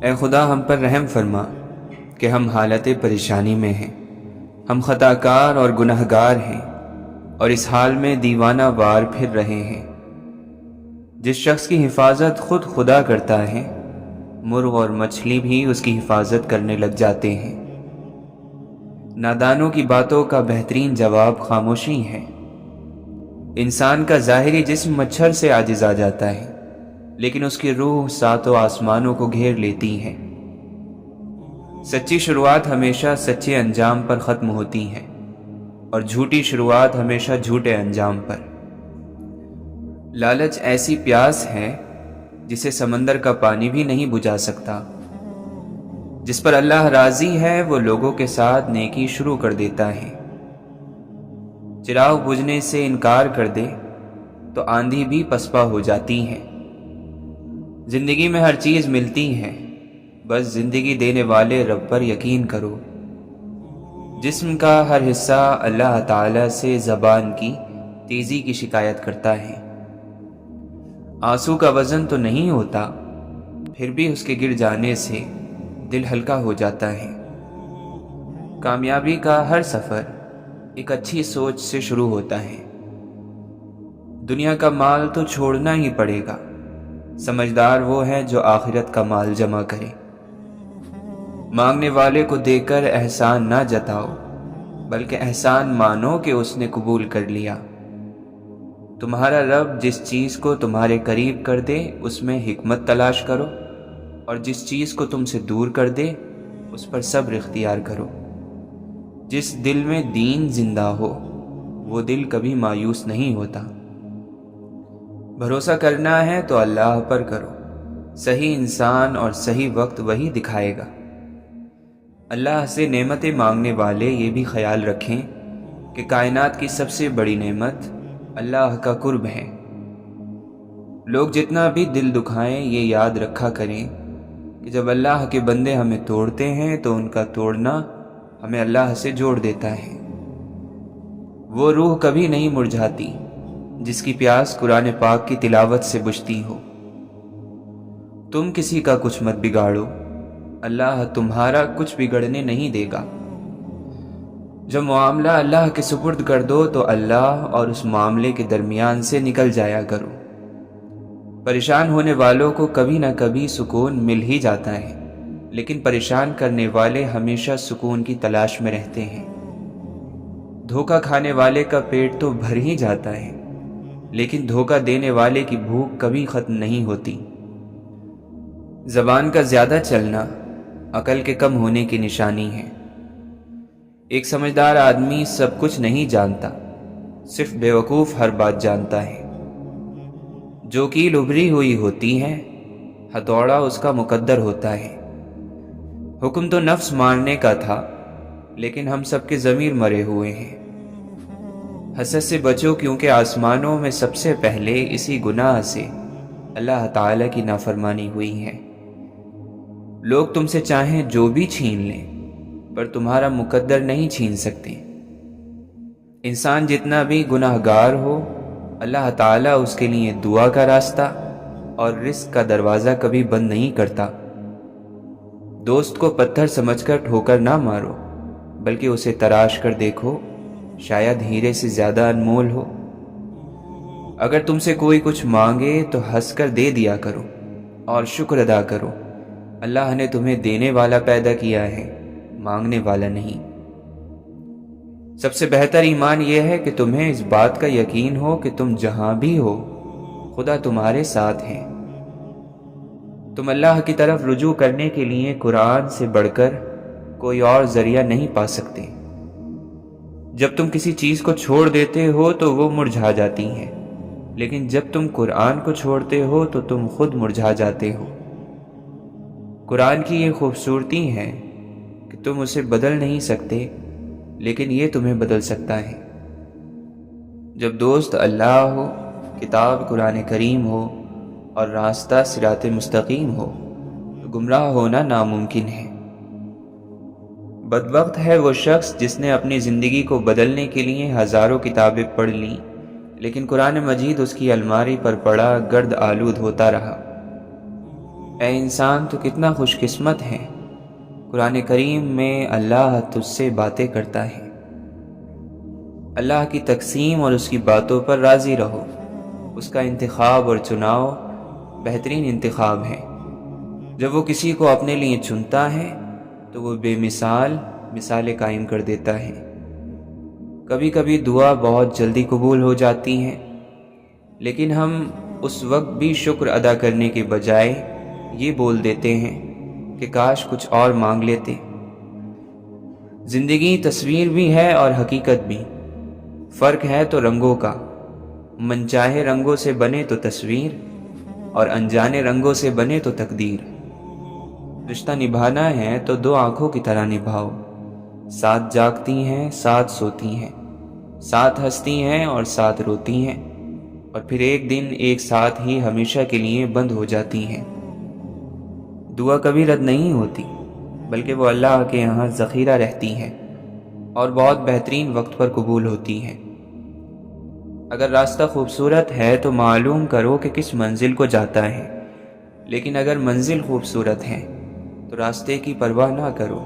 اے خدا ہم پر رحم فرما کہ ہم حالت پریشانی میں ہیں، ہم خطا کار اور گناہگار ہیں اور اس حال میں دیوانہ وار پھر رہے ہیں۔ جس شخص کی حفاظت خود خدا کرتا ہے، مرغ اور مچھلی بھی اس کی حفاظت کرنے لگ جاتے ہیں۔ نادانوں کی باتوں کا بہترین جواب خاموشی ہے۔ انسان کا ظاہری جسم مچھر سے عاجز آ جاتا ہے، لیکن اس کی روح ساتوں آسمانوں کو گھیر لیتی ہے۔ سچی شروعات ہمیشہ سچے انجام پر ختم ہوتی ہیں اور جھوٹی شروعات ہمیشہ جھوٹے انجام پر۔ لالچ ایسی پیاس ہے جسے سمندر کا پانی بھی نہیں بجھا سکتا۔ جس پر اللہ راضی ہے وہ لوگوں کے ساتھ نیکی شروع کر دیتا ہے۔ چراغ بجھنے سے انکار کر دے تو آندھی بھی پسپا ہو جاتی ہے۔ زندگی میں ہر چیز ملتی ہے، بس زندگی دینے والے رب پر یقین کرو۔ جسم کا ہر حصہ اللہ تعالی سے زبان کی تیزی کی شکایت کرتا ہے۔ آنسو کا وزن تو نہیں ہوتا، پھر بھی اس کے گر جانے سے دل ہلکا ہو جاتا ہے۔ کامیابی کا ہر سفر ایک اچھی سوچ سے شروع ہوتا ہے۔ دنیا کا مال تو چھوڑنا ہی پڑے گا، سمجھدار وہ ہے جو آخرت کا مال جمع کرے۔ مانگنے والے کو دے کر احسان نہ جتاؤ، بلکہ احسان مانو کہ اس نے قبول کر لیا۔ تمہارا رب جس چیز کو تمہارے قریب کر دے اس میں حکمت تلاش کرو، اور جس چیز کو تم سے دور کر دے اس پر صبر اختیار کرو۔ جس دل میں دین زندہ ہو وہ دل کبھی مایوس نہیں ہوتا۔ بھروسہ کرنا ہے تو اللہ پر کرو، صحیح انسان اور صحیح وقت وہی دکھائے گا۔ اللہ سے نعمتیں مانگنے والے یہ بھی خیال رکھیں کہ کائنات کی سب سے بڑی نعمت اللہ کا قرب ہے۔ لوگ جتنا بھی دل دکھائیں یہ یاد رکھا کریں کہ جب اللہ کے بندے ہمیں توڑتے ہیں تو ان کا توڑنا ہمیں اللہ سے جوڑ دیتا ہے۔ وہ روح کبھی نہیں مرجھاتی جس کی پیاس قرآن پاک کی تلاوت سے بجھتی ہو۔ تم کسی کا کچھ مت بگاڑو، اللہ تمہارا کچھ بگڑنے نہیں دے گا۔ جب معاملہ اللہ کے سپرد کر دو تو اللہ اور اس معاملے کے درمیان سے نکل جایا کرو۔ پریشان ہونے والوں کو کبھی نہ کبھی سکون مل ہی جاتا ہے، لیکن پریشان کرنے والے ہمیشہ سکون کی تلاش میں رہتے ہیں۔ دھوکہ کھانے والے کا پیٹ تو بھر ہی جاتا ہے، لیکن دھوکہ دینے والے کی بھوک کبھی ختم نہیں ہوتی۔ زبان کا زیادہ چلنا عقل کے کم ہونے کی نشانی ہے۔ ایک سمجھدار آدمی سب کچھ نہیں جانتا، صرف بیوقوف ہر بات جانتا ہے۔ جو کیل ابھری ہوئی ہوتی ہے، ہتھوڑا اس کا مقدر ہوتا ہے۔ حکم تو نفس مارنے کا تھا، لیکن ہم سب کے ضمیر مرے ہوئے ہیں۔ حسد سے بچو کیونکہ آسمانوں میں سب سے پہلے اسی گناہ سے اللہ تعالی کی نافرمانی ہوئی ہے۔ لوگ تم سے چاہیں جو بھی چھین لیں، پر تمہارا مقدر نہیں چھین سکتے۔ انسان جتنا بھی گناہ گار ہو، اللہ تعالیٰ اس کے لیے دعا کا راستہ اور رزق کا دروازہ کبھی بند نہیں کرتا۔ دوست کو پتھر سمجھ کر ٹھوکر نہ مارو، بلکہ اسے تراش کر دیکھو، شاید ہیرے سے زیادہ انمول ہو۔ اگر تم سے کوئی کچھ مانگے تو ہنس کر دے دیا کرو اور شکر ادا کرو۔ اللہ نے تمہیں دینے والا پیدا کیا ہے، مانگنے والا نہیں۔ سب سے بہتر ایمان یہ ہے کہ تمہیں اس بات کا یقین ہو کہ تم جہاں بھی ہو خدا تمہارے ساتھ ہے۔ تم اللہ کی طرف رجوع کرنے کے لیے قرآن سے بڑھ کر کوئی اور ذریعہ نہیں پا سکتے۔ جب تم کسی چیز کو چھوڑ دیتے ہو تو وہ مرجھا جاتی ہے، لیکن جب تم قرآن کو چھوڑتے ہو تو تم خود مرجھا جاتے ہو۔ قرآن کی یہ خوبصورتی ہے کہ تم اسے بدل نہیں سکتے، لیکن یہ تمہیں بدل سکتا ہے۔ جب دوست اللہ ہو، کتاب قرآن کریم ہو اور راستہ صراط مستقیم ہو تو گمراہ ہونا ناممکن ہے۔ بدبخت ہے وہ شخص جس نے اپنی زندگی کو بدلنے کے لیے ہزاروں کتابیں پڑھ لیں، لیکن قرآن مجید اس کی الماری پر پڑا گرد آلود ہوتا رہا۔ اے انسان تو کتنا خوش قسمت ہے، قرآن کریم میں اللہ تجھ سے باتیں کرتا ہے۔ اللہ کی تقسیم اور اس کی باتوں پر راضی رہو۔ اس کا انتخاب اور چناؤ بہترین انتخاب ہے۔ جب وہ کسی کو اپنے لیے چنتا ہے تو وہ بے مثال مثالیں قائم کر دیتا ہے۔ کبھی کبھی دعا بہت جلدی قبول ہو جاتی ہے، لیکن ہم اس وقت بھی شکر ادا کرنے کے بجائے یہ بول دیتے ہیں کہ کاش کچھ اور مانگ لیتے۔ زندگی تصویر بھی ہے اور حقیقت بھی، فرق ہے تو رنگوں کا۔ من چاہے رنگوں سے بنے تو تصویر، اور انجانے رنگوں سے بنے تو تقدیر۔ رشتہ نبھانا ہے تو دو آنکھوں کی طرح نبھاؤ، ساتھ جاگتی ہیں ساتھ سوتی ہیں، ساتھ ہنستی ہیں اور ساتھ روتی ہیں، اور پھر ایک دن ایک ساتھ ہی ہمیشہ کے لیے بند ہو جاتی ہیں۔ دعا کبھی رد نہیں ہوتی، بلکہ وہ اللہ کے یہاں ذخیرہ رہتی ہے اور بہت بہترین وقت پر قبول ہوتی ہے۔ اگر راستہ خوبصورت ہے تو معلوم کرو کہ کس منزل کو جاتا ہے، لیکن اگر منزل خوبصورت ہے تو راستے کی پرواہ نہ کرو۔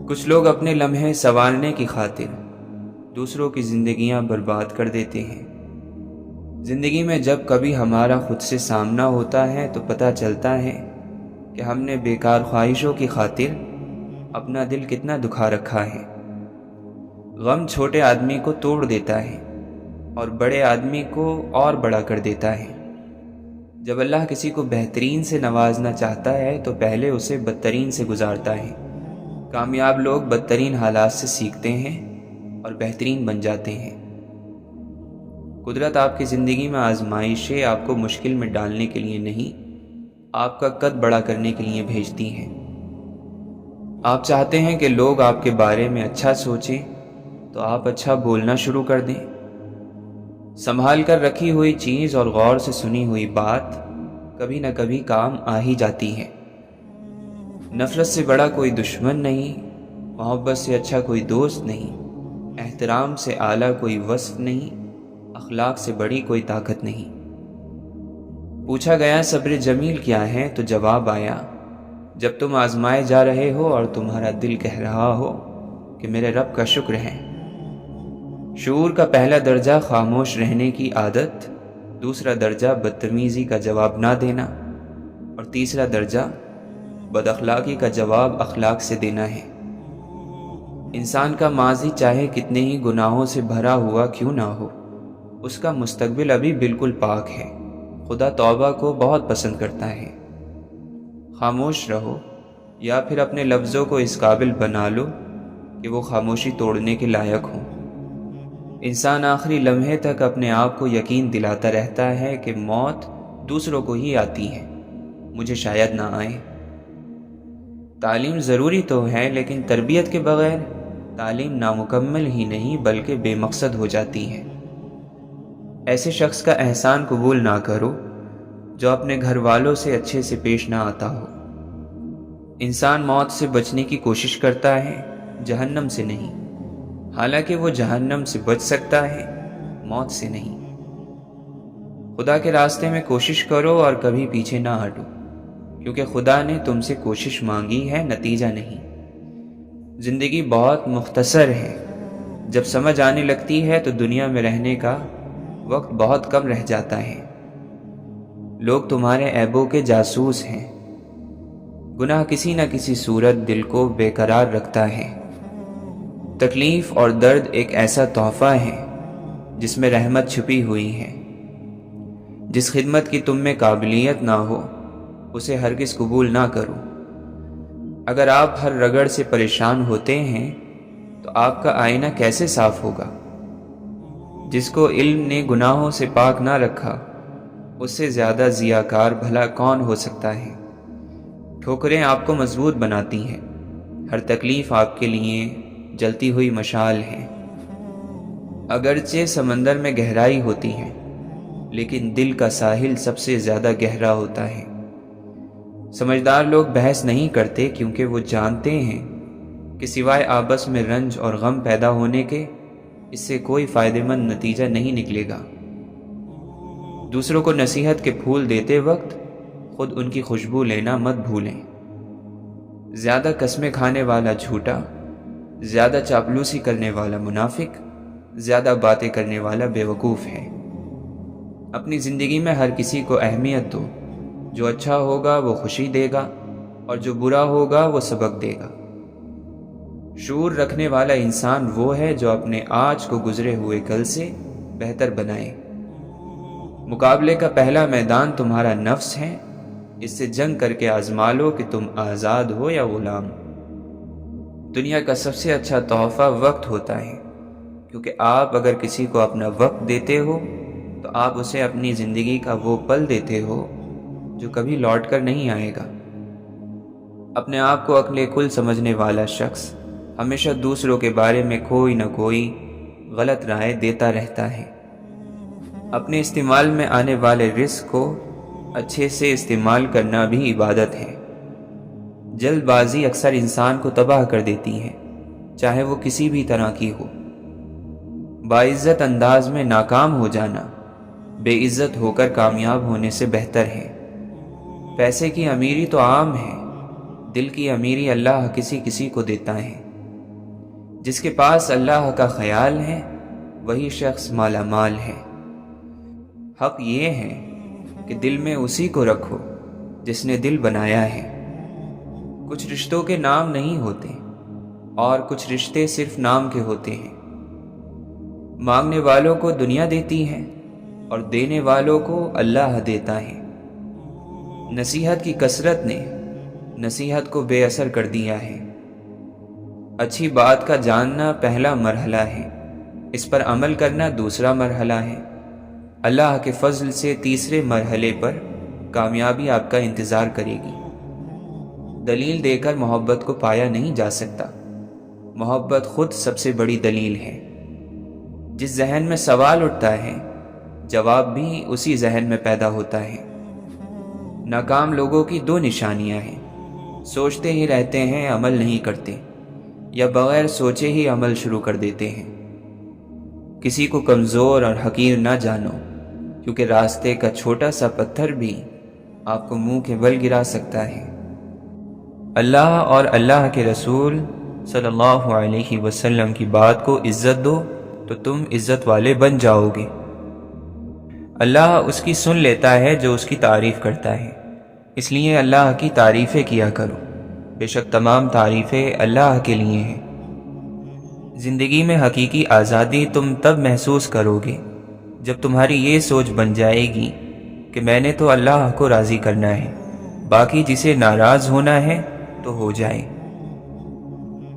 کچھ لوگ اپنے لمحے سنوارنے کی خاطر دوسروں کی زندگیاں برباد کر دیتے ہیں۔ زندگی میں جب کبھی ہمارا خود سے سامنا ہوتا ہے تو پتہ چلتا ہے کہ ہم نے بیکار خواہشوں کی خاطر اپنا دل کتنا دکھا رکھا ہے۔ غم چھوٹے آدمی کو توڑ دیتا ہے اور بڑے آدمی کو اور بڑا کر دیتا ہے۔ جب اللہ کسی کو بہترین سے نوازنا چاہتا ہے تو پہلے اسے بدترین سے گزارتا ہے۔ کامیاب لوگ بدترین حالات سے سیکھتے ہیں اور بہترین بن جاتے ہیں۔ قدرت آپ کی زندگی میں آزمائشیں آپ کو مشکل میں ڈالنے کے لیے نہیں، آپ کا قد بڑا کرنے کے لیے بھیجتی ہیں۔ آپ چاہتے ہیں کہ لوگ آپ کے بارے میں اچھا سوچیں تو آپ اچھا بولنا شروع کر دیں۔ سنبھال کر رکھی ہوئی چیز اور غور سے سنی ہوئی بات کبھی نہ کبھی کام آ ہی جاتی ہے۔ نفرت سے بڑا کوئی دشمن نہیں، محبت سے اچھا کوئی دوست نہیں، احترام سے اعلیٰ کوئی وصف نہیں، اخلاق سے بڑی کوئی طاقت نہیں۔ پوچھا گیا صبر جمیل کیا ہے تو جواب آیا، جب تم آزمائے جا رہے ہو اور تمہارا دل کہہ رہا ہو کہ میرے رب کا شکر ہے۔ شعور کا پہلا درجہ خاموش رہنے کی عادت، دوسرا درجہ بدتمیزی کا جواب نہ دینا، اور تیسرا درجہ بد اخلاقی کا جواب اخلاق سے دینا ہے۔ انسان کا ماضی چاہے کتنے ہی گناہوں سے بھرا ہوا کیوں نہ ہو، اس کا مستقبل ابھی بالکل پاک ہے۔ خدا توبہ کو بہت پسند کرتا ہے۔ خاموش رہو یا پھر اپنے لفظوں کو اس قابل بنا لو کہ وہ خاموشی توڑنے کے لائق ہوں۔ انسان آخری لمحے تک اپنے آپ کو یقین دلاتا رہتا ہے کہ موت دوسروں کو ہی آتی ہے، مجھے شاید نہ آئے۔ تعلیم ضروری تو ہے، لیکن تربیت کے بغیر تعلیم نامکمل ہی نہیں بلکہ بے مقصد ہو جاتی ہے۔ ایسے شخص کا احسان قبول نہ کرو جو اپنے گھر والوں سے اچھے سے پیش نہ آتا ہو۔ انسان موت سے بچنے کی کوشش کرتا ہے، جہنم سے نہیں، حالانکہ وہ جہنم سے بچ سکتا ہے، موت سے نہیں۔ خدا کے راستے میں کوشش کرو اور کبھی پیچھے نہ ہٹو، کیونکہ خدا نے تم سے کوشش مانگی ہے، نتیجہ نہیں۔ زندگی بہت مختصر ہے، جب سمجھ آنے لگتی ہے تو دنیا میں رہنے کا وقت بہت کم رہ جاتا ہے۔ لوگ تمہارے عیبوں کے جاسوس ہیں۔ گناہ کسی نہ کسی صورت دل کو بے قرار رکھتا ہے۔ تکلیف اور درد ایک ایسا تحفہ ہے جس میں رحمت چھپی ہوئی ہے۔ جس خدمت کی تم میں قابلیت نہ ہو اسے ہرگز قبول نہ کرو۔ اگر آپ ہر رگڑ سے پریشان ہوتے ہیں تو آپ کا آئینہ کیسے صاف ہوگا؟ جس کو علم نے گناہوں سے پاک نہ رکھا اس سے زیادہ ضیاءکار بھلا کون ہو سکتا ہے؟ ٹھوکریں آپ کو مضبوط بناتی ہیں، ہر تکلیف آپ کے لیے جلتی ہوئی مشعل ہے۔ اگرچہ سمندر میں گہرائی ہوتی ہے، لیکن دل کا ساحل سب سے زیادہ گہرا ہوتا ہے۔ سمجھدار لوگ بحث نہیں کرتے کیونکہ وہ جانتے ہیں کہ سوائے آپس میں رنج اور غم پیدا ہونے کے اس سے کوئی فائدہ مند نتیجہ نہیں نکلے گا۔ دوسروں کو نصیحت کے پھول دیتے وقت خود ان کی خوشبو لینا مت بھولیں۔ زیادہ قسمیں کھانے والا جھوٹا، زیادہ چاپلوسی کرنے والا منافق، زیادہ باتیں کرنے والا بیوقوف ہے۔ اپنی زندگی میں ہر کسی کو اہمیت دو۔ جو اچھا ہوگا وہ خوشی دے گا، اور جو برا ہوگا وہ سبق دے گا۔ شعور رکھنے والا انسان وہ ہے جو اپنے آج کو گزرے ہوئے کل سے بہتر بنائے۔ مقابلے کا پہلا میدان تمہارا نفس ہے، اس سے جنگ کر کے آزما لو کہ تم آزاد ہو یا غلام۔ دنیا کا سب سے اچھا تحفہ وقت ہوتا ہے، کیونکہ آپ اگر کسی کو اپنا وقت دیتے ہو تو آپ اسے اپنی زندگی کا وہ پل دیتے ہو جو کبھی لوٹ کر نہیں آئے گا۔ اپنے آپ کو عقل کل سمجھنے والا شخص ہمیشہ دوسروں کے بارے میں کوئی نہ کوئی غلط رائے دیتا رہتا ہے۔ اپنے استعمال میں آنے والے رزق کو اچھے سے استعمال کرنا بھی عبادت ہے۔ جلد بازی اکثر انسان کو تباہ کر دیتی ہے، چاہے وہ کسی بھی طرح کی ہو۔ باعزت انداز میں ناکام ہو جانا بے عزت ہو کر کامیاب ہونے سے بہتر ہے۔ پیسے کی امیری تو عام ہے، دل کی امیری اللہ کسی کسی کو دیتا ہے۔ جس کے پاس اللہ کا خیال ہے وہی شخص مالا مال ہے۔ حق یہ ہے کہ دل میں اسی کو رکھو جس نے دل بنایا ہے۔ کچھ رشتوں کے نام نہیں ہوتے اور کچھ رشتے صرف نام کے ہوتے ہیں۔ مانگنے والوں کو دنیا دیتی ہے اور دینے والوں کو اللہ دیتا ہے۔ نصیحت کی کثرت نے نصیحت کو بے اثر کر دیا ہے۔ اچھی بات کا جاننا پہلا مرحلہ ہے، اس پر عمل کرنا دوسرا مرحلہ ہے۔ اللہ کے فضل سے تیسرے مرحلے پر کامیابی آپ کا انتظار کرے گی۔ دلیل دے کر محبت کو پایا نہیں جا سکتا، محبت خود سب سے بڑی دلیل ہے۔ جس ذہن میں سوال اٹھتا ہے جواب بھی اسی ذہن میں پیدا ہوتا ہے۔ ناکام لوگوں کی دو نشانیاں ہیں، سوچتے ہی رہتے ہیں عمل نہیں کرتے، یا بغیر سوچے ہی عمل شروع کر دیتے ہیں۔ کسی کو کمزور اور حقیر نہ جانو، کیونکہ راستے کا چھوٹا سا پتھر بھی آپ کو منہ کے بل گرا سکتا ہے۔ اللہ اور اللہ کے رسول صلی اللہ علیہ وسلم کی بات کو عزت دو تو تم عزت والے بن جاؤ گے۔ اللہ اس کی سن لیتا ہے جو اس کی تعریف کرتا ہے، اس لیے اللہ کی تعریفیں کیا کرو، بے شک تمام تعریفیں اللہ کے لیے ہیں۔ زندگی میں حقیقی آزادی تم تب محسوس کرو گے جب تمہاری یہ سوچ بن جائے گی کہ میں نے تو اللہ کو راضی کرنا ہے، باقی جسے ناراض ہونا ہے تو ہو جائے۔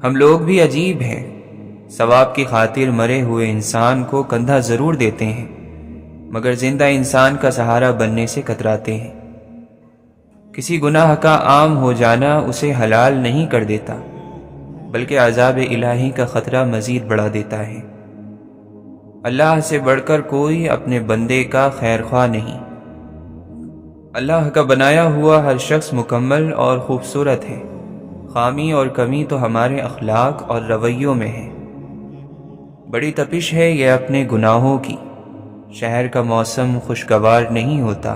ہم لوگ بھی عجیب ہیں، ثواب کی خاطر مرے ہوئے انسان کو کندھا ضرور دیتے ہیں، مگر زندہ انسان کا سہارا بننے سے کتراتے ہیں۔ کسی گناہ کا عام ہو جانا اسے حلال نہیں کر دیتا، بلکہ عذاب الہی کا خطرہ مزید بڑھا دیتا ہے۔ اللہ سے بڑھ کر کوئی اپنے بندے کا خیر خواہ نہیں۔ اللہ کا بنایا ہوا ہر شخص مکمل اور خوبصورت ہے، خامی اور کمی تو ہمارے اخلاق اور رویوں میں ہے۔ بڑی تپش ہے یہ اپنے گناہوں کی، شہر کا موسم خوشگوار نہیں ہوتا۔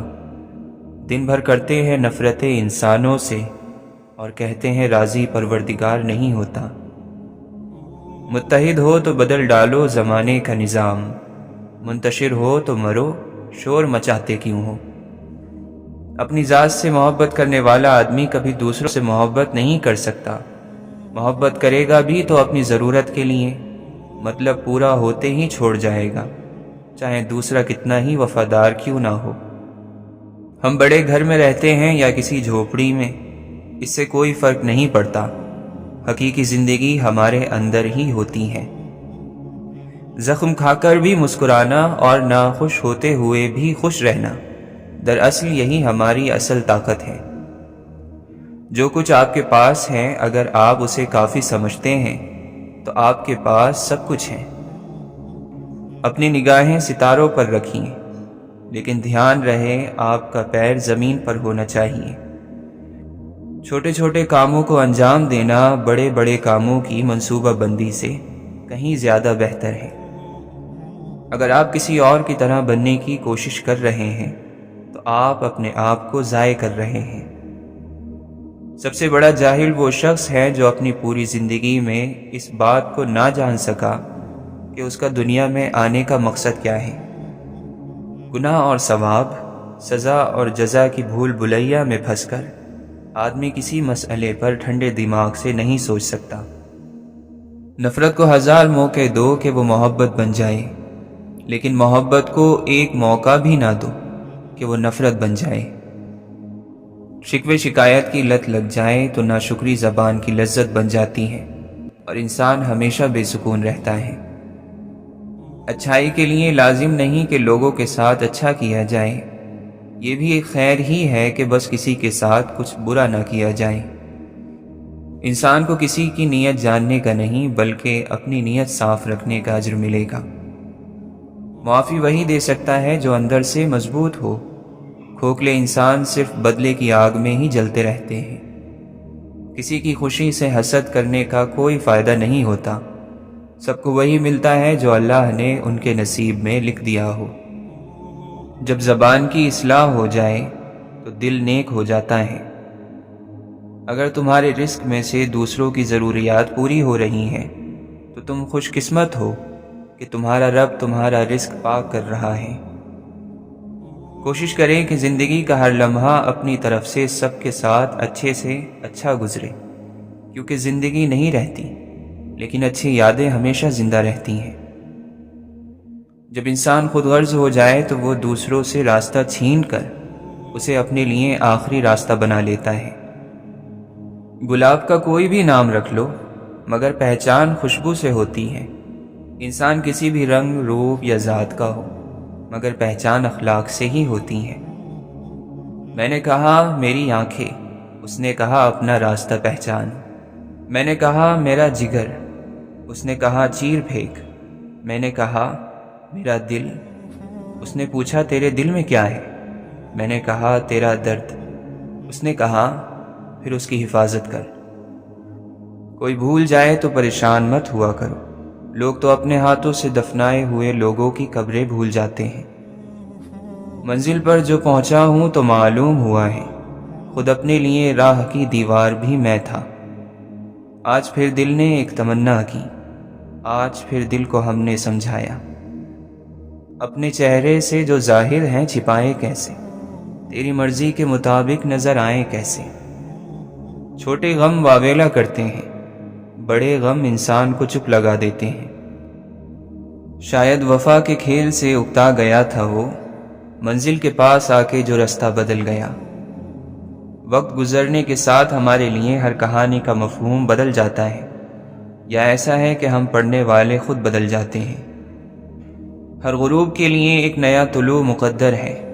دن بھر کرتے ہیں نفرتیں انسانوں سے اور کہتے ہیں راضی پروردگار نہیں ہوتا۔ متحد ہو تو بدل ڈالو زمانے کا نظام، منتشر ہو تو مرو شور مچاتے کیوں ہو۔ اپنی ذات سے محبت کرنے والا آدمی کبھی دوسروں سے محبت نہیں کر سکتا، محبت کرے گا بھی تو اپنی ضرورت کے لیے، مطلب پورا ہوتے ہی چھوڑ جائے گا، چاہے دوسرا کتنا ہی وفادار کیوں نہ ہو۔ ہم بڑے گھر میں رہتے ہیں یا کسی جھوپڑی میں، اس سے کوئی فرق نہیں پڑتا، حقیقی زندگی ہمارے اندر ہی ہوتی ہے۔ زخم کھا کر بھی مسکرانا اور ناخوش ہوتے ہوئے بھی خوش رہنا، دراصل یہی ہماری اصل طاقت ہے۔ جو کچھ آپ کے پاس ہے اگر آپ اسے کافی سمجھتے ہیں تو آپ کے پاس سب کچھ ہے۔ اپنی نگاہیں ستاروں پر رکھیں، لیکن دھیان رہے آپ کا پیر زمین پر ہونا چاہیے۔ چھوٹے چھوٹے کاموں کو انجام دینا بڑے بڑے کاموں کی منصوبہ بندی سے کہیں زیادہ بہتر ہے۔ اگر آپ کسی اور کی طرح بننے کی کوشش کر رہے ہیں تو آپ اپنے آپ کو ضائع کر رہے ہیں۔ سب سے بڑا جاہل وہ شخص ہے جو اپنی پوری زندگی میں اس بات کو نہ جان سکا کہ اس کا دنیا میں آنے کا مقصد کیا ہے۔ گناہ اور ثواب، سزا اور جزا کی بھول بھلیا میں پھنس کر آدمی کسی مسئلے پر ٹھنڈے دماغ سے نہیں سوچ سکتا۔ نفرت کو 1000 موقع دو کہ وہ محبت بن جائے، لیکن محبت کو ایک موقع بھی نہ دو کہ وہ نفرت بن جائے۔ شکوے شکایت کی لت لگ جائے تو ناشکری زبان کی لذت بن جاتی ہے اور انسان ہمیشہ بے سکون رہتا ہے۔ اچھائی کے لیے لازم نہیں کہ لوگوں کے ساتھ اچھا کیا جائے، یہ بھی ایک خیر ہی ہے کہ بس کسی کے ساتھ کچھ برا نہ کیا جائے۔ انسان کو کسی کی نیت جاننے کا نہیں بلکہ اپنی نیت صاف رکھنے کا اجر ملے گا۔ معافی وہی دے سکتا ہے جو اندر سے مضبوط ہو۔ کھوکھلے انسان صرف بدلے کی آگ میں ہی جلتے رہتے ہیں۔ کسی کی خوشی سے حسد کرنے کا کوئی فائدہ نہیں ہوتا۔ سب کو وہی ملتا ہے جو اللہ نے ان کے نصیب میں لکھ دیا ہو۔ جب زبان کی اصلاح ہو جائے تو دل نیک ہو جاتا ہے۔ اگر تمہارے رزق میں سے دوسروں کی ضروریات پوری ہو رہی ہیں تو تم خوش قسمت ہو کہ تمہارا رب تمہارا رزق پاک کر رہا ہے۔ کوشش کریں کہ زندگی کا ہر لمحہ اپنی طرف سے سب کے ساتھ اچھے سے اچھا گزرے، کیونکہ زندگی نہیں رہتی لیکن اچھی یادیں ہمیشہ زندہ رہتی ہیں۔ جب انسان خود غرض ہو جائے تو وہ دوسروں سے راستہ چھین کر اسے اپنے لیے آخری راستہ بنا لیتا ہے۔ گلاب کا کوئی بھی نام رکھ لو مگر پہچان خوشبو سے ہوتی ہے۔ انسان کسی بھی رنگ، روپ یا ذات کا ہو مگر پہچان اخلاق سے ہی ہوتی ہے۔ میں نے کہا میری آنکھیں، اس نے کہا اپنا راستہ پہچان۔ میں نے کہا میرا جگر، اس نے کہا چیر پھینک۔ میں نے کہا میرا دل، اس نے پوچھا تیرے دل میں کیا ہے؟ میں نے کہا تیرا درد، اس نے کہا پھر اس کی حفاظت کر۔ کوئی بھول جائے تو پریشان مت ہوا کرو، لوگ تو اپنے ہاتھوں سے دفنائے ہوئے لوگوں کی قبریں بھول جاتے ہیں۔ منزل پر جو پہنچا ہوں تو معلوم ہوا ہے، خود اپنے لیے راہ کی دیوار بھی میں تھا۔ آج پھر دل نے ایک تمنا کی، آج پھر دل کو ہم نے سمجھایا۔ اپنے چہرے سے جو ظاہر ہیں چھپائے کیسے، تیری مرضی کے مطابق نظر آئیں کیسے۔ چھوٹے غم واویلا کرتے ہیں، بڑے غم انسان کو چپ لگا دیتے ہیں۔ شاید وفا کے کھیل سے اکتا گیا تھا وہ، منزل کے پاس آ کے جو رستہ بدل گیا۔ وقت گزرنے کے ساتھ ہمارے لیے ہر کہانی کا مفہوم بدل جاتا ہے، یا ایسا ہے کہ ہم پڑھنے والے خود بدل جاتے ہیں۔ ہر غروب کے لیے ایک نیا طلوع مقدر ہے،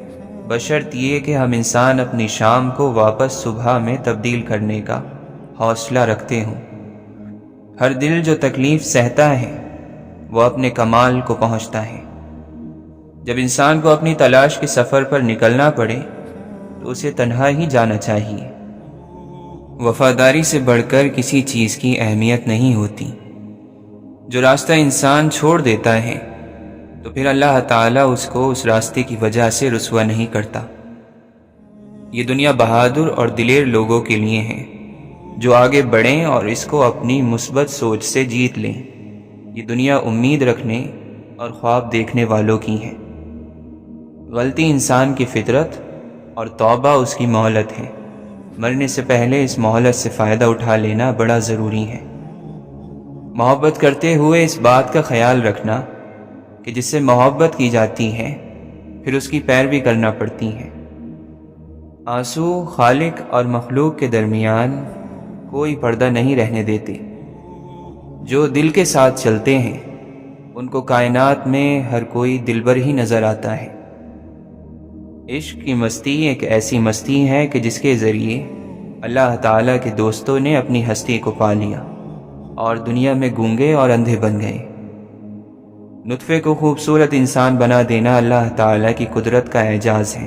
بشرط یہ کہ ہم انسان اپنی شام کو واپس صبح میں تبدیل کرنے کا حوصلہ رکھتے ہوں۔ ہر دل جو تکلیف سہتا ہے وہ اپنے کمال کو پہنچتا ہے۔ جب انسان کو اپنی تلاش کے سفر پر نکلنا پڑے تو اسے تنہا ہی جانا چاہیے۔ وفاداری سے بڑھ کر کسی چیز کی اہمیت نہیں ہوتی۔ جو راستہ انسان چھوڑ دیتا ہے تو پھر اللہ تعالیٰ اس کو اس راستے کی وجہ سے رسوا نہیں کرتا۔ یہ دنیا بہادر اور دلیر لوگوں کے لیے ہے جو آگے بڑھیں اور اس کو اپنی مثبت سوچ سے جیت لیں۔ یہ دنیا امید رکھنے اور خواب دیکھنے والوں کی ہے۔ غلطی انسان کی فطرت اور توبہ اس کی مہلت ہے۔ مرنے سے پہلے اس مہلت سے فائدہ اٹھا لینا بڑا ضروری ہے۔ محبت کرتے ہوئے اس بات کا خیال رکھنا کہ جس سے محبت کی جاتی ہے پھر اس کی پیروی کرنا پڑتی ہے۔ آنسو خالق اور مخلوق کے درمیان کوئی پردہ نہیں رہنے دیتے۔ جو دل کے ساتھ چلتے ہیں ان کو کائنات میں ہر کوئی دلبر ہی نظر آتا ہے۔ عشق کی مستی ایک ایسی مستی ہے کہ جس کے ذریعے اللہ تعالیٰ کے دوستوں نے اپنی ہستی کو پا لیا اور دنیا میں گونگے اور اندھے بن گئے۔ نطفے کو خوبصورت انسان بنا دینا اللہ تعالیٰ کی قدرت کا اعجاز ہے۔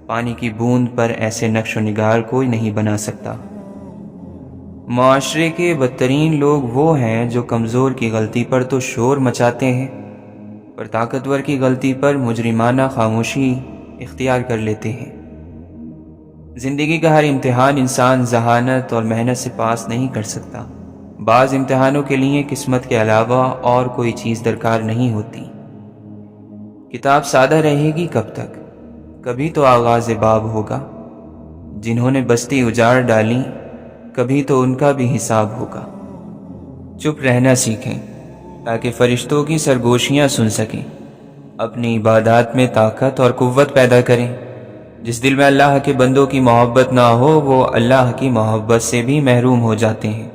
پانی کی بوند پر ایسے نقش و نگار کوئی نہیں بنا سکتا۔ معاشرے کے بدترین لوگ وہ ہیں جو کمزور کی غلطی پر تو شور مچاتے ہیں، پر طاقتور کی غلطی پر مجرمانہ خاموشی اختیار کر لیتے ہیں۔ زندگی کا ہر امتحان انسان ذہانت اور محنت سے پاس نہیں کر سکتا۔ بعض امتحانوں کے لیے قسمت کے علاوہ اور کوئی چیز درکار نہیں ہوتی۔ کتاب سادہ رہے گی کب تک؟ کبھی تو آغاز باب ہوگا۔ جنہوں نے بستی اجاڑ ڈالی، کبھی تو ان کا بھی حساب ہوگا۔ چپ رہنا سیکھیں تاکہ فرشتوں کی سرگوشیاں سن سکیں۔ اپنی عبادات میں طاقت اور قوت پیدا کریں۔ جس دل میں اللہ کے بندوں کی محبت نہ ہو وہ اللہ کی محبت سے بھی محروم ہو جاتے ہیں۔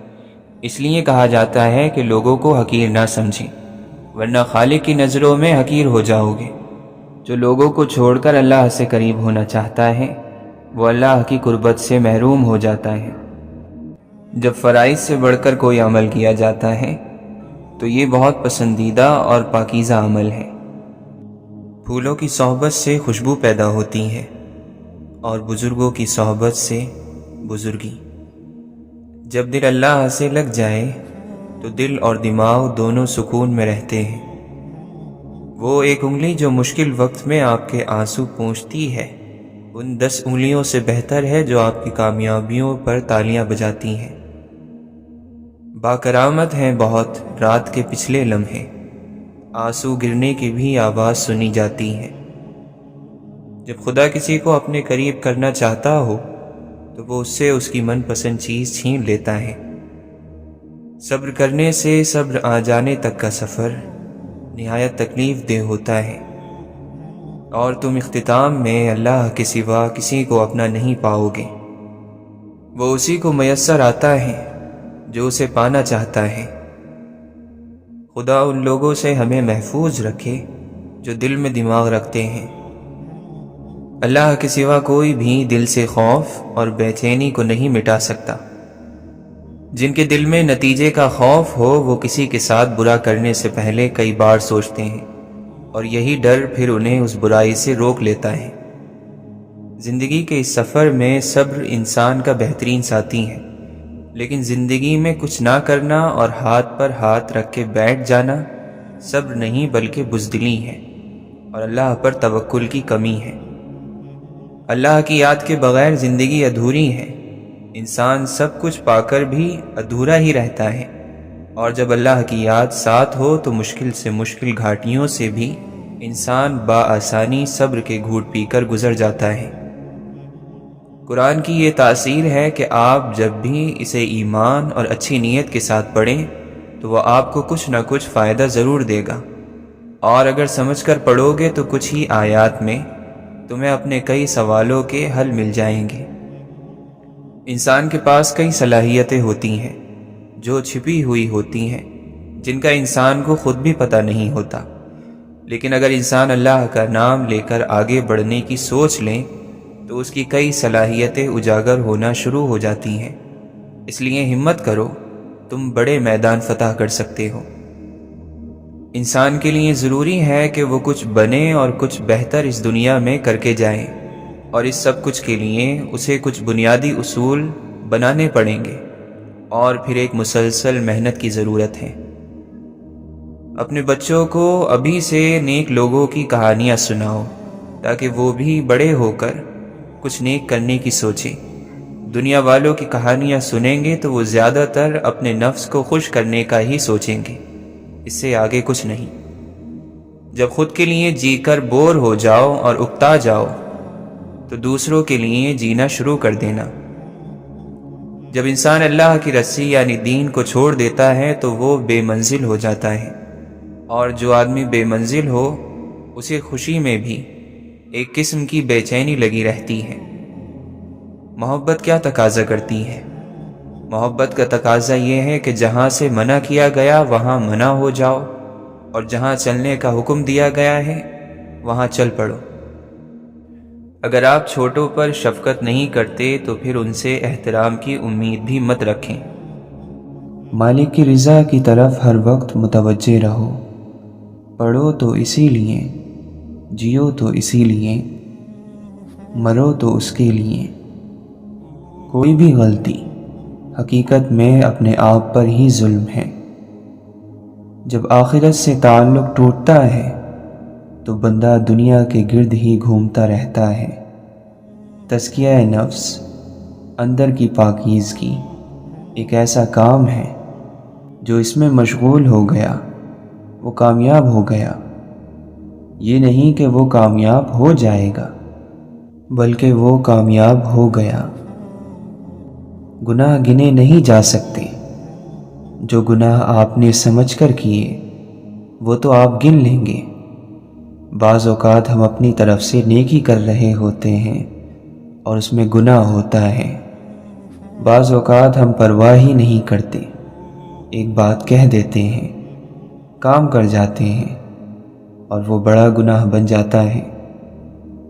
اس لیے کہا جاتا ہے کہ لوگوں کو حقیر نہ سمجھیں، ورنہ خالق کی نظروں میں حقیر ہو جاؤ گے۔ جو لوگوں کو چھوڑ کر اللہ سے قریب ہونا چاہتا ہے وہ اللہ کی قربت سے محروم ہو جاتا ہے۔ جب فرائض سے بڑھ کر کوئی عمل کیا جاتا ہے تو یہ بہت پسندیدہ اور پاکیزہ عمل ہے۔ پھولوں کی صحبت سے خوشبو پیدا ہوتی ہے اور بزرگوں کی صحبت سے بزرگی۔ جب دل اللہ سے لگ جائے تو دل اور دماغ دونوں سکون میں رہتے ہیں۔ وہ ایک انگلی جو مشکل وقت میں آپ کے آنسو پونچھتی ہے ان 10 انگلیوں سے بہتر ہے جو آپ کی کامیابیوں پر تالیاں بجاتی ہیں۔ باکرامت ہیں بہت رات کے پچھلے لمحے، آنسو گرنے کی بھی آواز سنی جاتی ہے۔ جب خدا کسی کو اپنے قریب کرنا چاہتا ہو تو وہ اس سے اس کی من پسند چیز چھین لیتا ہے۔ صبر کرنے سے صبر آ جانے تک کا سفر نہایت تکلیف دہ ہوتا ہے، اور تم اختتام میں اللہ کے سوا کسی کو اپنا نہیں پاؤ گے۔ وہ اسی کو میسر آتا ہے جو اسے پانا چاہتا ہے۔ خدا ان لوگوں سے ہمیں محفوظ رکھے جو دل میں دماغ رکھتے ہیں۔ اللہ کے سوا کوئی بھی دل سے خوف اور بے چینی کو نہیں مٹا سکتا۔ جن کے دل میں نتیجے کا خوف ہو وہ کسی کے ساتھ برا کرنے سے پہلے کئی بار سوچتے ہیں، اور یہی ڈر پھر انہیں اس برائی سے روک لیتا ہے۔ زندگی کے اس سفر میں صبر انسان کا بہترین ساتھی ہے، لیکن زندگی میں کچھ نہ کرنا اور ہاتھ پر ہاتھ رکھ کے بیٹھ جانا صبر نہیں بلکہ بزدلی ہے، اور اللہ پر توکل کی کمی ہے۔ اللہ کی یاد کے بغیر زندگی ادھوری ہے۔ انسان سب کچھ پا کر بھی ادھورا ہی رہتا ہے، اور جب اللہ کی یاد ساتھ ہو تو مشکل سے مشکل گھاٹیوں سے بھی انسان بآسانی صبر کے گھوٹ پی کر گزر جاتا ہے۔ قرآن کی یہ تاثیر ہے کہ آپ جب بھی اسے ایمان اور اچھی نیت کے ساتھ پڑھیں تو وہ آپ کو کچھ نہ کچھ فائدہ ضرور دے گا، اور اگر سمجھ کر پڑھو گے تو کچھ ہی آیات میں تمہیں اپنے کئی سوالوں کے حل مل جائیں گے۔ انسان کے پاس کئی صلاحیتیں ہوتی ہیں جو چھپی ہوئی ہوتی ہیں، جن کا انسان کو خود بھی پتہ نہیں ہوتا، لیکن اگر انسان اللہ کا نام لے کر آگے بڑھنے کی سوچ لیں تو اس کی کئی صلاحیتیں اجاگر ہونا شروع ہو جاتی ہیں۔ اس لیے ہمت کرو، تم بڑے میدان فتح کر سکتے ہو۔ انسان کے لیے ضروری ہے کہ وہ کچھ بنے اور کچھ بہتر اس دنیا میں کر کے جائیں، اور اس سب کچھ کے لیے اسے کچھ بنیادی اصول بنانے پڑیں گے، اور پھر ایک مسلسل محنت کی ضرورت ہے۔ اپنے بچوں کو ابھی سے نیک لوگوں کی کہانیاں سناؤ تاکہ وہ بھی بڑے ہو کر کچھ نیک کرنے کی سوچیں۔ دنیا والوں کی کہانیاں سنیں گے تو وہ زیادہ تر اپنے نفس کو خوش کرنے کا ہی سوچیں گے، اس سے آگے کچھ نہیں۔ جب خود کے لیے جی کر بور ہو جاؤ اور اکتا جاؤ تو دوسروں کے لیے جینا شروع کر دینا۔ جب انسان اللہ کی رسی یعنی دین کو چھوڑ دیتا ہے تو وہ بے منزل ہو جاتا ہے، اور جو آدمی بے منزل ہو اسے خوشی میں بھی ایک قسم کی بے چینی لگی رہتی ہے۔ محبت کیا تقاضا کرتی ہے؟ محبت کا تقاضا یہ ہے کہ جہاں سے منع کیا گیا وہاں منع ہو جاؤ، اور جہاں چلنے کا حکم دیا گیا ہے وہاں چل پڑو۔ اگر آپ چھوٹوں پر شفقت نہیں کرتے تو پھر ان سے احترام کی امید بھی مت رکھیں۔ مالک کی رضا کی طرف ہر وقت متوجہ رہو۔ پڑھو تو اسی لیے، جیو تو اسی لیے، مرو تو اس کے لیے۔ کوئی بھی غلطی حقیقت میں اپنے آپ پر ہی ظلم ہے۔ جب آخرت سے تعلق ٹوٹتا ہے تو بندہ دنیا کے گرد ہی گھومتا رہتا ہے۔ تزکیہ نفس، اندر کی پاکیزگی، ایک ایسا کام ہے جو اس میں مشغول ہو گیا وہ کامیاب ہو گیا۔ یہ نہیں کہ وہ کامیاب ہو جائے گا، بلکہ وہ کامیاب ہو گیا۔ گناہ گنے نہیں جا سکتے۔ جو گناہ آپ نے سمجھ کر کیے وہ تو آپ گن لیں گے۔ بعض اوقات ہم اپنی طرف سے نیکی کر رہے ہوتے ہیں اور اس میں گناہ ہوتا ہے۔ بعض اوقات ہم پرواہ ہی نہیں کرتے، ایک بات کہہ دیتے ہیں، کام کر جاتے ہیں اور وہ بڑا گناہ بن جاتا ہے۔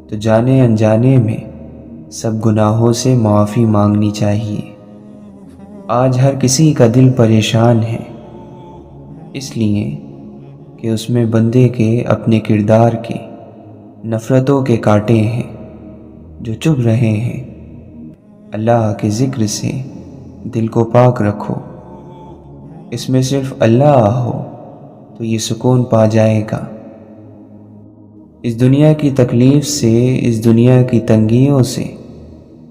تو جانے انجانے میں سب گناہوں سے معافی مانگنی چاہیے۔ آج ہر کسی کا دل پریشان ہے، اس لیے کہ اس میں بندے کے اپنے کردار کے نفرتوں کے کانٹے ہیں جو چبھ رہے ہیں۔ اللہ کے ذکر سے دل کو پاک رکھو، اس میں صرف اللہ ہو تو یہ سکون پا جائے گا۔ اس دنیا کی تکلیف سے، اس دنیا کی تنگیوں سے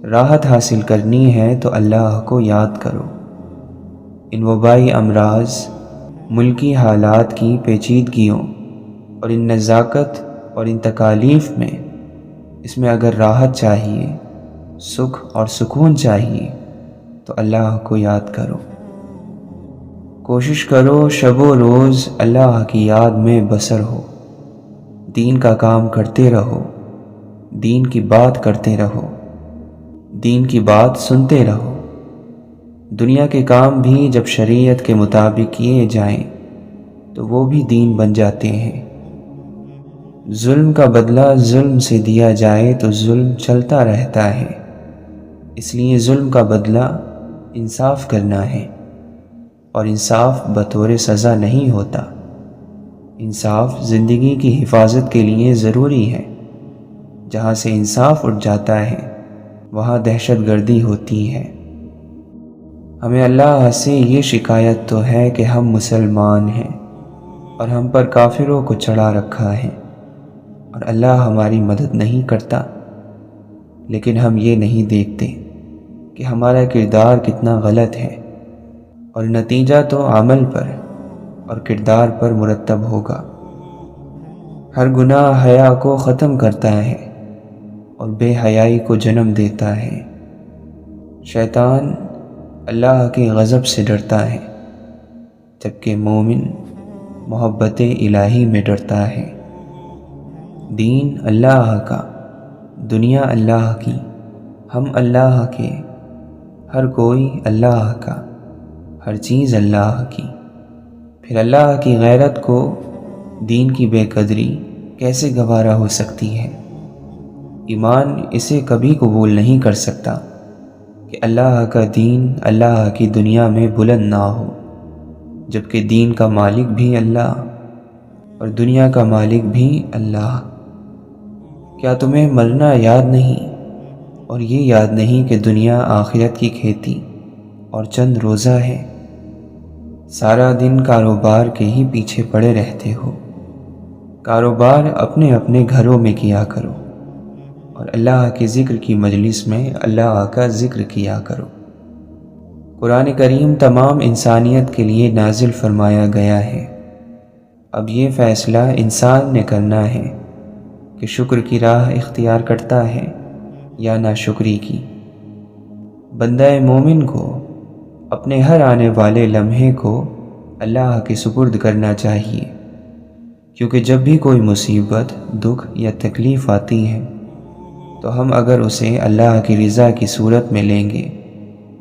راحت حاصل کرنی ہے تو اللہ کو یاد کرو۔ ان وبائی امراض، ملکی حالات کی پیچیدگیوں اور ان نزاکت اور ان تکالیف میں، اس میں اگر راحت چاہیے، سکھ اور سکون چاہیے تو اللہ کو یاد کرو۔ کوشش کرو شب و روز اللہ کی یاد میں بسر ہو، دین کا کام کرتے رہو، دین کی بات کرتے رہو، دین کی بات سنتے رہو۔ دنیا کے کام بھی جب شریعت کے مطابق کیے جائیں تو وہ بھی دین بن جاتے ہیں۔ ظلم کا بدلہ ظلم سے دیا جائے تو ظلم چلتا رہتا ہے، اس لیے ظلم کا بدلہ انصاف کرنا ہے، اور انصاف بطور سزا نہیں ہوتا۔ انصاف زندگی کی حفاظت کے لیے ضروری ہے۔ جہاں سے انصاف اٹھ جاتا ہے وہاں دہشت گردی ہوتی ہے۔ ہمیں اللہ سے یہ شکایت تو ہے کہ ہم مسلمان ہیں اور ہم پر کافروں کو چڑھا رکھا ہے اور اللہ ہماری مدد نہیں کرتا، لیکن ہم یہ نہیں دیکھتے کہ ہمارا کردار کتنا غلط ہے، اور نتیجہ تو عمل پر اور کردار پر مرتب ہوگا۔ ہر گناہ حیا کو ختم کرتا ہے اور بے حیائی کو جنم دیتا ہے۔ شیطان اللہ کے غضب سے ڈرتا ہے، جبکہ مومن محبت الہی میں ڈرتا ہے۔ دین اللہ کا، دنیا اللہ کی، ہم اللہ کے، ہر کوئی اللہ کا، ہر چیز اللہ کی۔ پھر اللہ کی غیرت کو دین کی بے قدری کیسے گوارا ہو سکتی ہے؟ ایمان اسے کبھی قبول نہیں کر سکتا کہ اللہ کا دین اللہ کی دنیا میں بلند نہ ہو، جبکہ دین کا مالک بھی اللہ اور دنیا کا مالک بھی اللہ۔ کیا تمہیں مرنا یاد نہیں اور یہ یاد نہیں کہ دنیا آخرت کی کھیتی اور چند روزہ ہے؟ سارا دن کاروبار کے ہی پیچھے پڑے رہتے ہو۔ کاروبار اپنے اپنے گھروں میں کیا کرو اور اللہ کے ذکر کی مجلس میں اللہ کا ذکر کیا کرو۔ قرآن کریم تمام انسانیت کے لیے نازل فرمایا گیا ہے۔ اب یہ فیصلہ انسان نے کرنا ہے کہ شکر کی راہ اختیار کرتا ہے یا ناشکری کی۔ بندہ مومن کو اپنے ہر آنے والے لمحے کو اللہ کے سپرد کرنا چاہیے، کیونکہ جب بھی کوئی مصیبت، دکھ یا تکلیف آتی ہے تو ہم اگر اسے اللہ کی رضا کی صورت میں لیں گے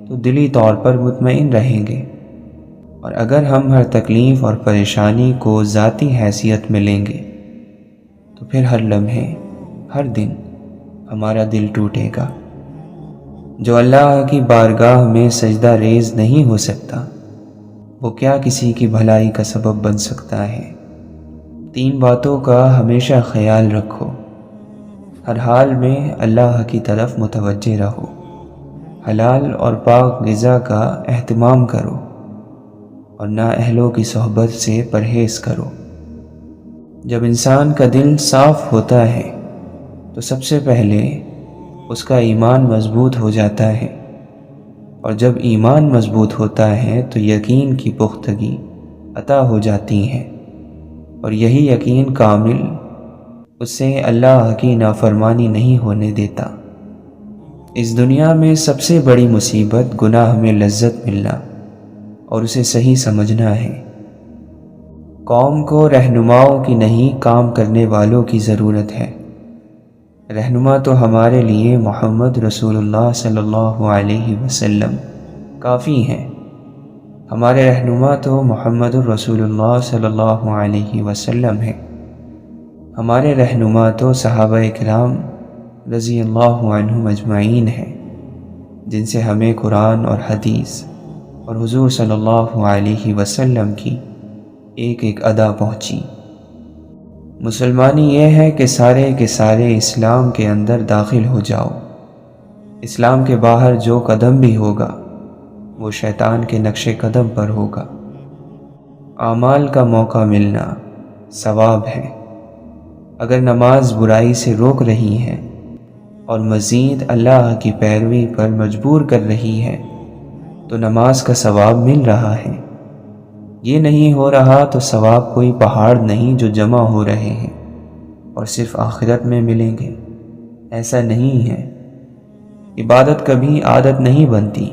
تو دلی طور پر مطمئن رہیں گے، اور اگر ہم ہر تکلیف اور پریشانی کو ذاتی حیثیت میں لیں گے تو پھر ہر لمحے، ہر دن ہمارا دل ٹوٹے گا۔ جو اللہ کی بارگاہ میں سجدہ ریز نہیں ہو سکتا وہ کیا کسی کی بھلائی کا سبب بن سکتا ہے؟ 3 باتوں کا ہمیشہ خیال رکھو۔ ہر حال میں اللہ کی طرف متوجہ رہو، حلال اور پاک غذا کا اہتمام کرو اور نااہلوں کی صحبت سے پرہیز کرو۔ جب انسان کا دل صاف ہوتا ہے تو سب سے پہلے اس کا ایمان مضبوط ہو جاتا ہے، اور جب ایمان مضبوط ہوتا ہے تو یقین کی پختگی عطا ہو جاتی ہے، اور یہی یقین کامل اسے اللہ کی نافرمانی نہیں ہونے دیتا۔ اس دنیا میں سب سے بڑی مصیبت گناہ میں لذت ملنا اور اسے صحیح سمجھنا ہے۔ قوم کو رہنماؤں کی نہیں، کام کرنے والوں کی ضرورت ہے۔ رہنما تو ہمارے لیے محمد رسول اللہ صلی اللہ علیہ وسلم کافی ہیں۔ ہمارے رہنما تو محمد رسول اللہ صلی اللہ علیہ وسلم ہیں۔ ہمارے رہنما تو صحابہ کرام رضی اللہ عنہم اجمعین ہیں، جن سے ہمیں قرآن اور حدیث اور حضور صلی اللہ علیہ وسلم کی ایک ایک ادا پہنچی۔ مسلمانی یہ ہے کہ سارے کے سارے اسلام کے اندر داخل ہو جاؤ۔ اسلام کے باہر جو قدم بھی ہوگا وہ شیطان کے نقش قدم پر ہوگا۔ اعمال کا موقع ملنا ثواب ہے۔ اگر نماز برائی سے روک رہی ہے اور مزید اللہ کی پیروی پر مجبور کر رہی ہے تو نماز کا ثواب مل رہا ہے۔ یہ نہیں ہو رہا تو ثواب کوئی پہاڑ نہیں جو جمع ہو رہے ہیں اور صرف آخرت میں ملیں گے، ایسا نہیں ہے۔ عبادت کبھی عادت نہیں بنتی،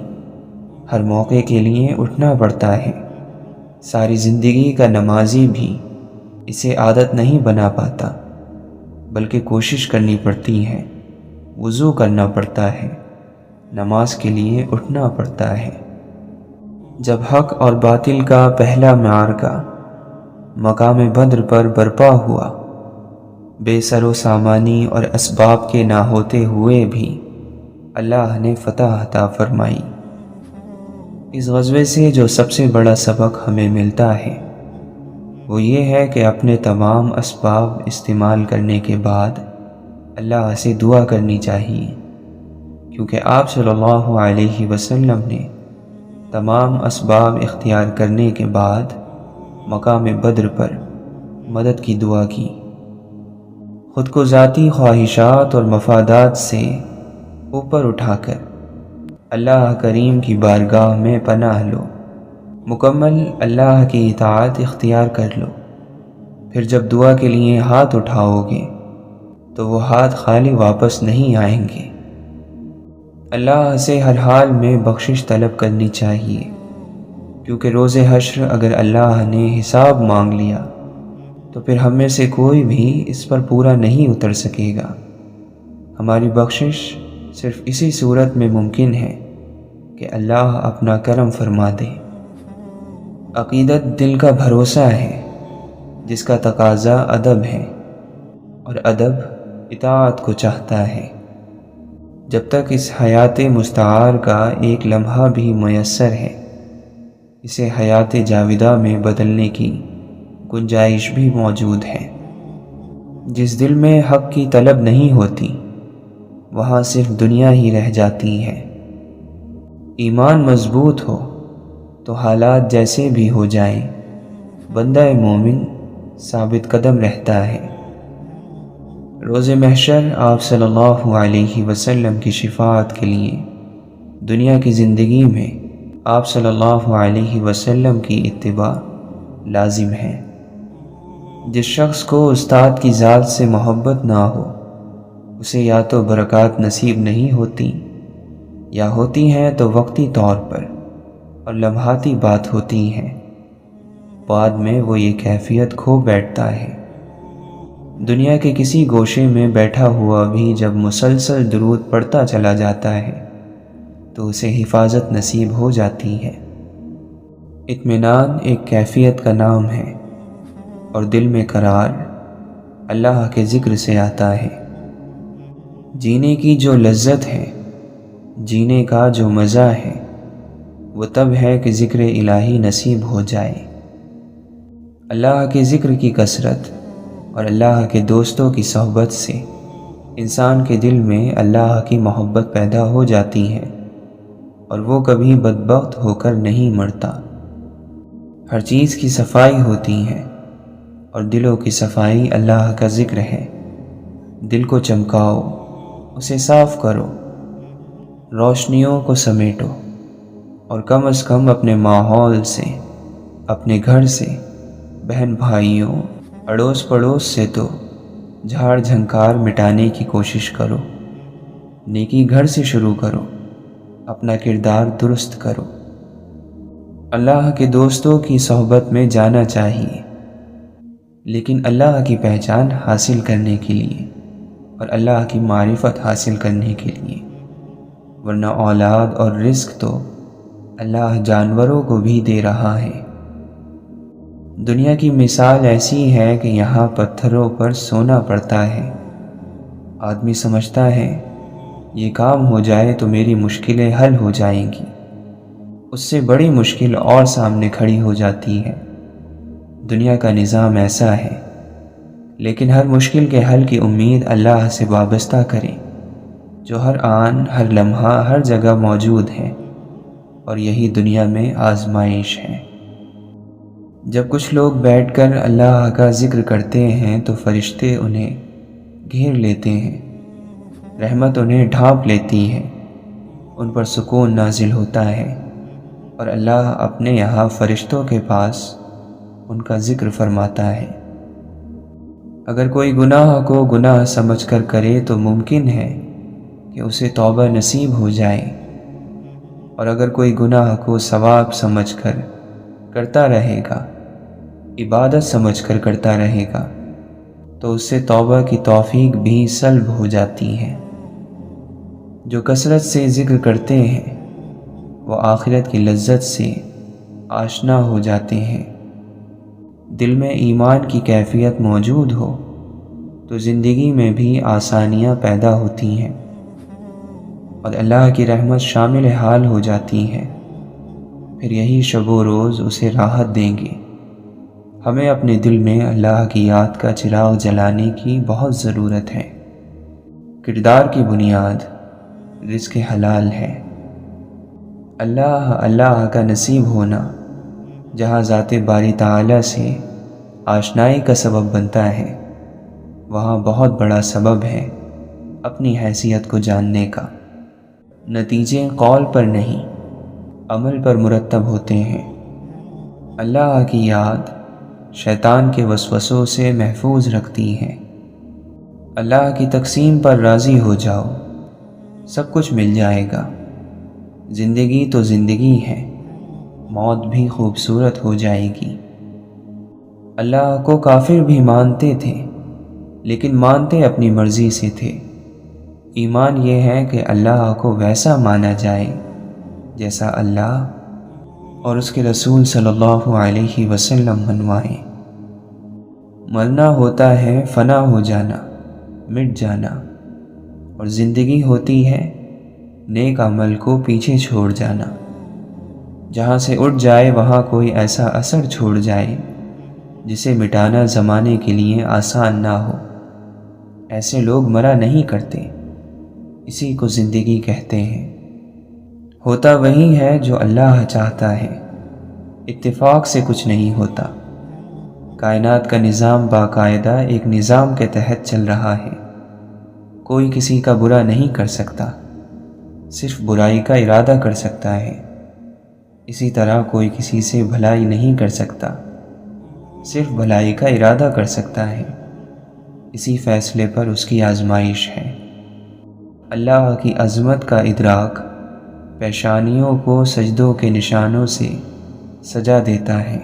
ہر موقع کے لیے اٹھنا پڑتا ہے۔ ساری زندگی کا نمازی بھی اسے عادت نہیں بنا پاتا، بلکہ کوشش کرنی پڑتی ہے، وضو کرنا پڑتا ہے، نماز کے لیے اٹھنا پڑتا ہے۔ جب حق اور باطل کا پہلا معرکہ مقام بدر پر برپا ہوا، بے سر و سامانی اور اسباب کے نہ ہوتے ہوئے بھی اللہ نے فتح عطا فرمائی۔ اس غزوے سے جو سب سے بڑا سبق ہمیں ملتا ہے وہ یہ ہے کہ اپنے تمام اسباب استعمال کرنے کے بعد اللہ سے دعا کرنی چاہیے، کیونکہ آپ صلی اللہ علیہ وسلم نے تمام اسباب اختیار کرنے کے بعد مقام بدر پر مدد کی دعا کی۔ خود کو ذاتی خواہشات اور مفادات سے اوپر اٹھا کر اللہ کریم کی بارگاہ میں پناہ لو، مکمل اللہ کی اطاعت اختیار کر لو۔ پھر جب دعا کے لیے ہاتھ اٹھاؤ گے تو وہ ہاتھ خالی واپس نہیں آئیں گے۔ اللہ سے ہر حال میں بخشش طلب کرنی چاہیے، کیونکہ روز حشر اگر اللہ نے حساب مانگ لیا تو پھر ہم میں سے کوئی بھی اس پر پورا نہیں اتر سکے گا۔ ہماری بخشش صرف اسی صورت میں ممکن ہے کہ اللہ اپنا کرم فرما دے۔ عقیدت دل کا بھروسہ ہے جس کا تقاضا ادب ہے، اور ادب اطاعت کو چاہتا ہے۔ جب تک اس حیات مستعار کا ایک لمحہ بھی میسر ہے، اسے حیات جاودہ میں بدلنے کی گنجائش بھی موجود ہے۔ جس دل میں حق کی طلب نہیں ہوتی وہاں صرف دنیا ہی رہ جاتی ہے۔ ایمان مضبوط ہو تو حالات جیسے بھی ہو جائیں بندہ مومن ثابت قدم رہتا ہے۔ روز محشر آپ صلی اللہ علیہ وسلم کی شفاعت کے لیے دنیا کی زندگی میں آپ صلی اللہ علیہ وسلم کی اتباع لازم ہے۔ جس شخص کو استاد کی ذات سے محبت نہ ہو اسے یا تو برکات نصیب نہیں ہوتی، یا ہوتی ہیں تو وقتی طور پر اور لمحاتی بات ہوتی ہیں، بعد میں وہ یہ کیفیت کھو بیٹھتا ہے۔ دنیا کے کسی گوشے میں بیٹھا ہوا بھی جب مسلسل درود پڑھتا چلا جاتا ہے تو اسے حفاظت نصیب ہو جاتی ہے۔ اطمینان ایک کیفیت کا نام ہے، اور دل میں قرار اللہ کے ذکر سے آتا ہے۔ جینے کی جو لذت ہے، جینے کا جو مزہ ہے، وہ تب ہے کہ ذکر الہی نصیب ہو جائے۔ اللہ کے ذکر کی کثرت اور اللہ کے دوستوں کی صحبت سے انسان کے دل میں اللہ کی محبت پیدا ہو جاتی ہے، اور وہ کبھی بدبخت ہو کر نہیں مرتا۔ ہر چیز کی صفائی ہوتی ہے، اور دلوں کی صفائی اللہ کا ذکر ہے۔ دل کو چمکاؤ، اسے صاف کرو، روشنیوں کو سمیٹو، اور کم از کم اپنے ماحول سے، اپنے گھر سے، بہن بھائیوں، اڑوس پڑوس سے تو جھاڑ جھنکار مٹانے کی کوشش کرو۔ نیکی گھر سے شروع کرو، اپنا کردار درست کرو۔ اللہ کے دوستوں کی صحبت میں جانا چاہیے، لیکن اللہ کی پہچان حاصل کرنے کے لیے اور اللہ کی معرفت حاصل کرنے کے لیے، ورنہ اولاد اور رزق تو اللہ جانوروں کو بھی دے رہا ہے۔ دنیا کی مثال ایسی ہے کہ یہاں پتھروں پر سونا پڑتا ہے۔ آدمی سمجھتا ہے یہ کام ہو جائے تو میری مشکلیں حل ہو جائیں گی، اس سے بڑی مشکل اور سامنے کھڑی ہو جاتی ہے۔ دنیا کا نظام ایسا ہے، لیکن ہر مشکل کے حل کی امید اللہ سے وابستہ کریں، جو ہر آن، ہر لمحہ، ہر جگہ موجود ہے، اور یہی دنیا میں آزمائش ہے۔ جب کچھ لوگ بیٹھ کر اللہ کا ذکر کرتے ہیں تو فرشتے انہیں گھیر لیتے ہیں، رحمت انہیں ڈھانپ لیتی ہے، ان پر سکون نازل ہوتا ہے، اور اللہ اپنے یہاں فرشتوں کے پاس ان کا ذکر فرماتا ہے۔ اگر کوئی گناہ کو گناہ سمجھ کر کرے تو ممکن ہے کہ اسے توبہ نصیب ہو جائے، اور اگر کوئی گناہ کو ثواب سمجھ کر کرتا رہے گا، عبادت سمجھ کر کرتا رہے گا، تو اس سے توبہ کی توفیق بھی سلب ہو جاتی ہے۔ جو کثرت سے ذکر کرتے ہیں وہ آخرت کی لذت سے آشنا ہو جاتے ہیں۔ دل میں ایمان کی کیفیت موجود ہو تو زندگی میں بھی آسانیاں پیدا ہوتی ہیں، اور اللہ کی رحمت شامل حال ہو جاتی ہے۔ پھر یہی شب و روز اسے راحت دیں گے۔ ہمیں اپنے دل میں اللہ کی یاد کا چراغ جلانے کی بہت ضرورت ہے۔ کردار کی بنیاد رزق حلال ہے۔ اللہ کا نصیب ہونا جہاں ذات باری تعالی سے آشنائی کا سبب بنتا ہے، وہاں بہت بڑا سبب ہے اپنی حیثیت کو جاننے کا۔ نتیجے قول پر نہیں، عمل پر مرتب ہوتے ہیں۔ اللہ کی یاد شیطان کے وسوسوں سے محفوظ رکھتی ہے۔ اللہ کی تقسیم پر راضی ہو جاؤ، سب کچھ مل جائے گا۔ زندگی تو زندگی ہے، موت بھی خوبصورت ہو جائے گی۔ اللہ کو کافر بھی مانتے تھے، لیکن مانتے اپنی مرضی سے تھے۔ ایمان یہ ہے کہ اللہ کو ویسا مانا جائے جیسا اللہ اور اس کے رسول صلی اللہ علیہ وسلم منوائیں۔ مرنا ہوتا ہے فنا ہو جانا، مٹ جانا، اور زندگی ہوتی ہے نیک عمل کو پیچھے چھوڑ جانا۔ جہاں سے اٹھ جائے وہاں کوئی ایسا اثر چھوڑ جائے جسے مٹانا زمانے کے لیے آسان نہ ہو۔ ایسے لوگ مرا نہیں کرتے، اسی کو زندگی کہتے ہیں۔ ہوتا وہی ہے جو اللہ چاہتا ہے، اتفاق سے کچھ نہیں ہوتا۔ کائنات کا نظام باقاعدہ ایک نظام کے تحت چل رہا ہے۔ کوئی کسی کا برا نہیں کر سکتا، صرف برائی کا ارادہ کر سکتا ہے۔ اسی طرح کوئی کسی سے بھلائی نہیں کر سکتا، صرف بھلائی کا ارادہ کر سکتا ہے۔ اسی فیصلے پر اس کی آزمائش ہے۔ اللہ کی عظمت کا ادراک پیشانیوں کو سجدوں کے نشانوں سے سجا دیتا ہے۔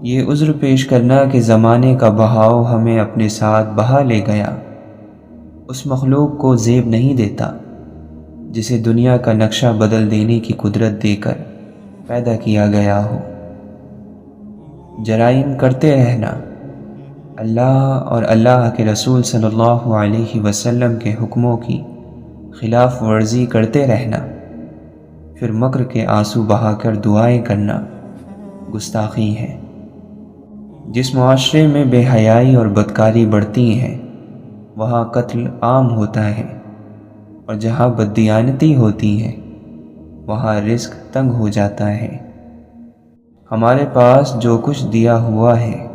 یہ عذر پیش کرنا کہ زمانے کا بہاؤ ہمیں اپنے ساتھ بہا لے گیا، اس مخلوق کو زیب نہیں دیتا جسے دنیا کا نقشہ بدل دینے کی قدرت دے کر پیدا کیا گیا ہو۔ جرائم کرتے رہنا، اللہ اور اللہ کے رسول صلی اللہ علیہ وسلم کے حکموں کی خلاف ورزی کرتے رہنا، پھر مکر کے آنسو بہا کر دعائیں کرنا گستاخی ہے۔ جس معاشرے میں بے حیائی اور بدکاری بڑھتی ہے وہاں قتل عام ہوتا ہے، اور جہاں بددیانتی ہوتی ہے وہاں رزق تنگ ہو جاتا ہے۔ ہمارے پاس جو کچھ دیا ہوا ہے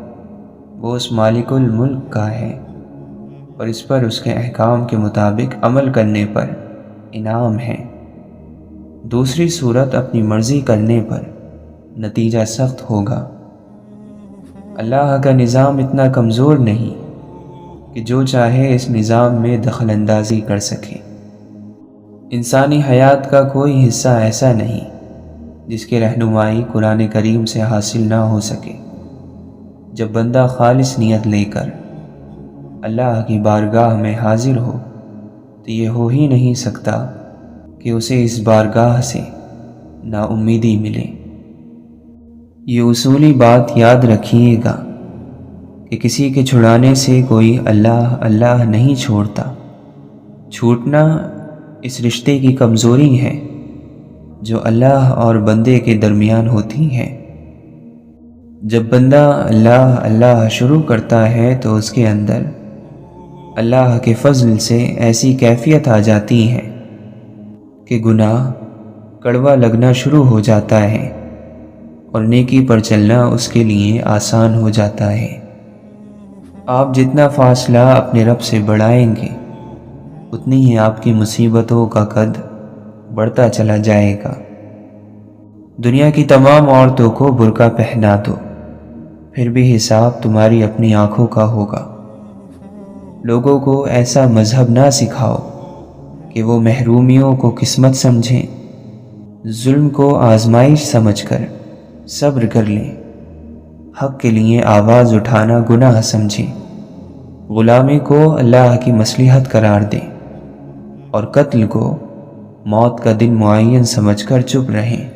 وہ اس مالک الملک کا ہے اور اس پر اس کے احکام کے مطابق عمل کرنے پر انعام ہے۔ دوسری صورت اپنی مرضی کرنے پر نتیجہ سخت ہوگا۔ اللہ کا نظام اتنا کمزور نہیں کہ جو چاہے اس نظام میں دخل اندازی کر سکے۔ انسانی حیات کا کوئی حصہ ایسا نہیں جس کی رہنمائی قرآن کریم سے حاصل نہ ہو سکے۔ جب بندہ خالص نیت لے کر اللہ کی بارگاہ میں حاضر ہو تو یہ ہو ہی نہیں سکتا کہ اسے اس بارگاہ سے نا امیدی ملے۔ یہ اصولی بات یاد رکھیے گا کہ کسی کے چھڑانے سے کوئی اللہ اللہ نہیں چھوڑتا۔ چھوٹنا اس رشتے کی کمزوری ہے جو اللہ اور بندے کے درمیان ہوتی ہے۔ جب بندہ اللہ اللہ شروع کرتا ہے تو اس کے اندر اللہ کے فضل سے ایسی کیفیت آ جاتی ہے کہ گناہ کڑوا لگنا شروع ہو جاتا ہے اور نیکی پر چلنا اس کے لیے آسان ہو جاتا ہے۔ آپ جتنا فاصلہ اپنے رب سے بڑھائیں گے اتنی ہی آپ کی مصیبتوں کا قد بڑھتا چلا جائے گا۔ دنیا کی تمام عورتوں کو برقع پہنا دو، پھر بھی حساب تمہاری اپنی آنکھوں کا ہوگا۔ لوگوں کو ایسا مذہب نہ سکھاؤ کہ وہ محرومیوں کو قسمت سمجھیں، ظلم کو آزمائش سمجھ کر صبر کر لیں، حق کے لیے آواز اٹھانا گناہ سمجھیں، غلامی کو اللہ کی مصلحت قرار دیں اور قتل کو موت کا دن معین سمجھ کر چپ رہیں۔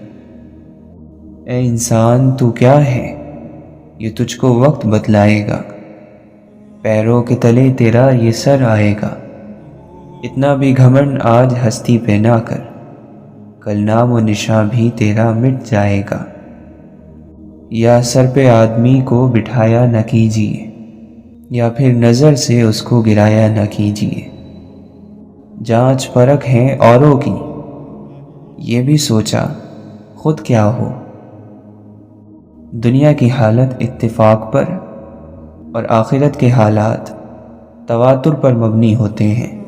اے انسان تو کیا ہے، یہ تجھ کو وقت بتلائے گا، پیروں کے تلے تیرا یہ سر آئے گا۔ اتنا بھی گھمنڈ آج ہستی پہ نہ کر، کل نام و نشاں بھی تیرا مٹ جائے گا۔ یا سر پہ آدمی کو بٹھایا نہ کیجیے یا پھر نظر سے اس کو گرایا نہ کیجیے۔ جانچ پرکھ ہے اوروں کی، یہ بھی سوچا خود کیا ہو۔ دنیا کی حالت اتفاق پر اور آخرت کے حالات تواتر پر مبنی ہوتے ہیں۔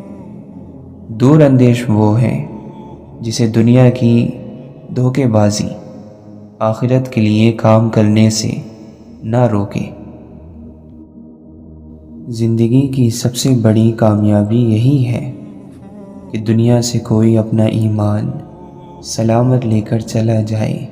دور اندیش وہ ہے جسے دنیا کی دھوکے بازی آخرت کے لیے کام کرنے سے نہ روکے۔ زندگی کی سب سے بڑی کامیابی یہی ہے کہ دنیا سے کوئی اپنا ایمان سلامت لے کر چلا جائے۔